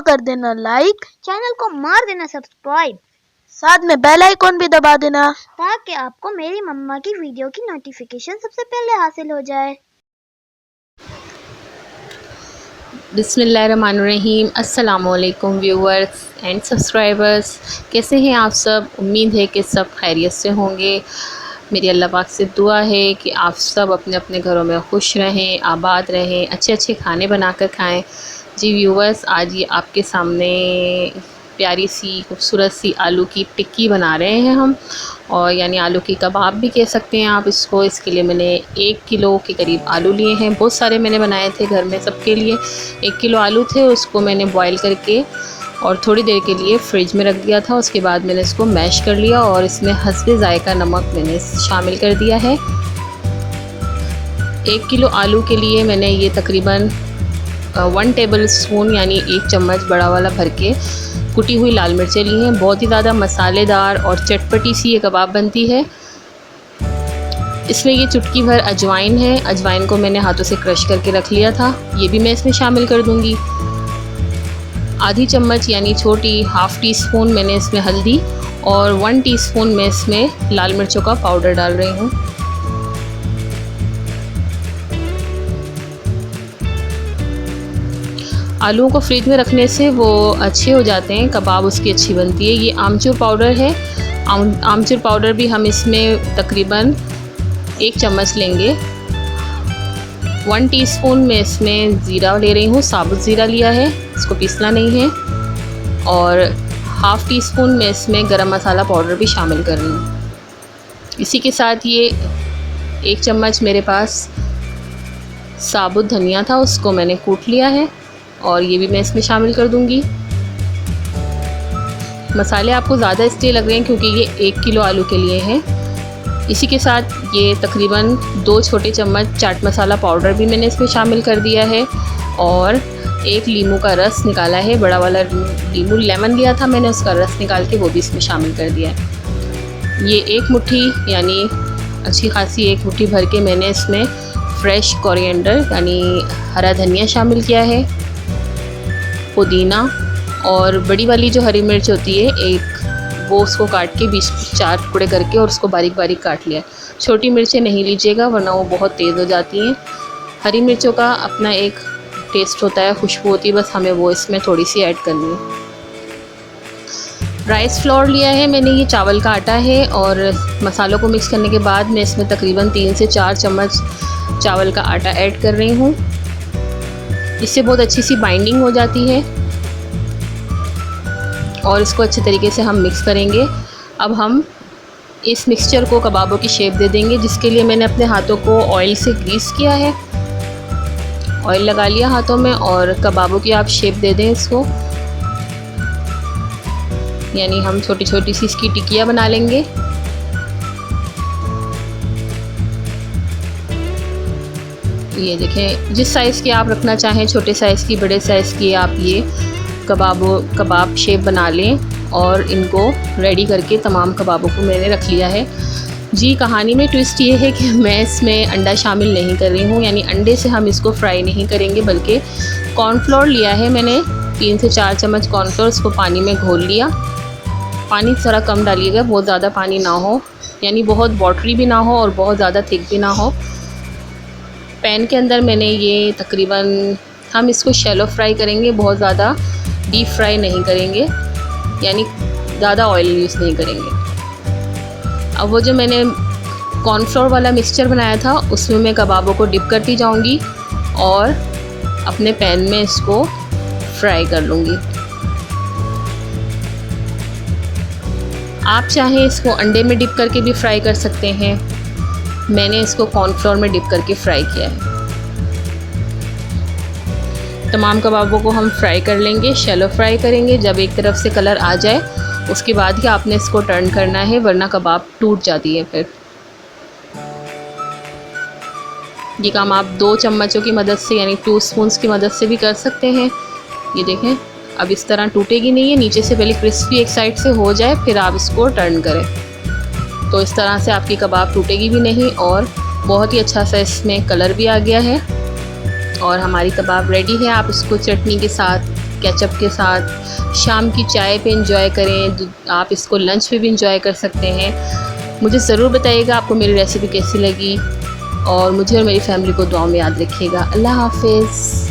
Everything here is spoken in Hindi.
कर देना लाइक, चैनल को मार देना सब्सक्राइब, साथ में बेल आइकॉन भी दबा देना ताकि आपको मेरी मम्मा की वीडियो की नोटिफिकेशन सबसे पहले हासिल हो जाए। बिस्मिल्लाहिर्रहमानिर्रहीम। अस्सलामुअलैकुम व्यूवर्स एंड सब्सक्राइबर्स, कैसे हैं आप सब? उम्मीद है कि सब खैरियत से होंगे। मेरी अल्लाह पाक से दुआ है कि आप सब अपने अपने घरों में खुश रहें, आबाद रहें, अच्छे अच्छे खाने बनाकर खाएं। जी व्यूवर्स, आज ये आपके सामने प्यारी सी खूबसूरत सी आलू की टिक्की बना रहे हैं हम, और यानी आलू की कबाब भी कह सकते हैं आप इसको। इसके लिए मैंने 1 किलो के करीब आलू लिए हैं। बहुत सारे मैंने बनाए थे घर में सबके लिए। 1 किलो आलू थे, उसको मैंने बॉईल करके और थोड़ी देर के लिए फ्रिज में रख दिया था। उसके बाद मैंने इसको मैश कर लिया और इसमें हस्बे ज़ायका नमक मैंने शामिल कर दिया है। 1 किलो आलू के लिए मैंने ये तकरीबन 1 टेबल स्पून यानी 1 चम्मच बड़ा वाला भर के कुटी हुई लाल मिर्चें ली हैं। बहुत ही ज़्यादा मसालेदार और चटपटी सी ये कबाब बनती है। इसमें ये चुटकी भर अजवाइन है। अजवाइन को मैंने हाथों से क्रश करके रख लिया था, ये भी मैं इसमें शामिल कर दूंगी। आधी चम्मच यानी छोटी हाफ़ टी स्पून मैंने इसमें हल्दी और 1 टीस्पून मैं इसमें लाल मिर्चों का पाउडर डाल रही हूँ। आलूओं को फ्रिज में रखने से वो अच्छे हो जाते हैं, कबाब उसकी अच्छी बनती है। ये आमचूर पाउडर है। आमचूर पाउडर भी हम इसमें तकरीबन 1 चम्मच लेंगे। 1 टीस्पून मैं इसमें ज़ीरा ले रही हूँ, साबुत ज़ीरा लिया है, इसको पीसना नहीं है। और हाफ़ टी स्पून मैं इसमें गरम मसाला पाउडर भी शामिल कर रही हूँ। इसी के साथ ये 1 चम्मच मेरे पास साबुत धनिया था, उसको मैंने कूट लिया है और ये भी मैं इसमें शामिल कर दूंगी। मसाले आपको ज़्यादा इसलिए लग रहे हैं क्योंकि ये 1 किलो आलू के लिए हैं। इसी के साथ ये तकरीबन 2 छोटे चम्मच चाट मसाला पाउडर भी मैंने इसमें शामिल कर दिया है और 1 लीमू का रस निकाला है। बड़ा वाला लीमू लेमन लिया था मैंने, उसका रस निकाल के वो भी इसमें शामिल कर दिया है। ये 1 मुट्ठी यानी अच्छी खासी 1 मुट्ठी भर के मैंने इसमें फ्रेश कोरिएंडर यानी हरा धनिया शामिल किया है, पुदीना और बड़ी वाली जो हरी मिर्च होती है एक, वो उसको काट के बीच 4 टुकड़े करके और उसको बारीक बारीक काट लिया। छोटी मिर्चें नहीं लीजिएगा वरना वो बहुत तेज़ हो जाती हैं। हरी मिर्चों का अपना एक टेस्ट होता है, खुशबू होती है, बस हमें वो इसमें थोड़ी सी ऐड करनी है। राइस फ्लोर लिया है मैंने, ये चावल का आटा है। और मसालों को मिक्स करने के बाद मैं इसमें तकरीबन 3 से 4 चम्मच चावल का आटा ऐड कर रही हूँ। इससे बहुत अच्छी सी बाइंडिंग हो जाती है और इसको अच्छे तरीके से हम मिक्स करेंगे। अब हम इस मिक्सचर को कबाबों की शेप दे देंगे, जिसके लिए मैंने अपने हाथों को ऑयल से ग्रीस किया है। ऑयल लगा लिया हाथों में और कबाबों की आप शेप दे दें इसको, यानी हम छोटी छोटी सी इसकी टिक्कियाँ बना लेंगे। ये देखें, जिस साइज़ की आप रखना चाहें, छोटे साइज़ की, बड़े साइज़ की, आप ये कबाब शेप बना लें। और इनको रेडी करके तमाम कबाबों को मैंने रख लिया है। जी, कहानी में ट्विस्ट ये है कि मैं इसमें अंडा शामिल नहीं कर रही हूँ, यानी अंडे से हम इसको फ्राई नहीं करेंगे, बल्कि कॉर्नफ्लोर लिया है मैंने 3 से 4 चम्मच कॉर्नफ्लोर, इसको पानी में घोल लिया। पानी थोड़ा कम डालिएगा, बहुत ज़्यादा पानी ना हो, यानी बहुत वाटरी भी ना हो और बहुत ज़्यादा थिक भी ना हो। पैन के अंदर मैंने ये तकरीबन, हम इसको शैलो फ्राई करेंगे, बहुत ज़्यादा डीप फ्राई नहीं करेंगे, यानी ज़्यादा ऑयल यूज़ नहीं करेंगे। अब वो जो मैंने कॉर्नफ्लोर वाला मिक्सचर बनाया था उसमें मैं कबाबों को डिप करती जाऊंगी और अपने पैन में इसको फ्राई कर लूँगी। आप चाहें इसको अंडे में डिप करके भी फ्राई कर सकते हैं, मैंने इसको कॉर्नफ्लोर में डिप करके फ्राई किया है। तमाम कबाबों को हम फ्राई कर लेंगे, शैलो फ्राई करेंगे। जब एक तरफ से कलर आ जाए उसके बाद ही आपने इसको टर्न करना है, वरना कबाब टूट जाती है फिर। ये काम आप 2 चम्मचों की मदद से यानी 2 स्पून्स की मदद से भी कर सकते हैं। ये देखें, अब इस तरह टूटेगी नहीं है, नीचे से पहले क्रिस्पी एक साइड से हो जाए फिर आप इसको टर्न करें, तो इस तरह से आपकी कबाब टूटेगी भी नहीं और बहुत ही अच्छा सा इसमें कलर भी आ गया है। और हमारी कबाब रेडी है। आप इसको चटनी के साथ केचप के साथ शाम की चाय पे इंजॉय करें। आप इसको लंच पे भी इंजॉय कर सकते हैं। मुझे ज़रूर बताइएगा आपको मेरी रेसिपी कैसी लगी और मुझे और मेरी फैमिली को दुआ में याद रखिएगा। अल्लाह हाफ़िज़।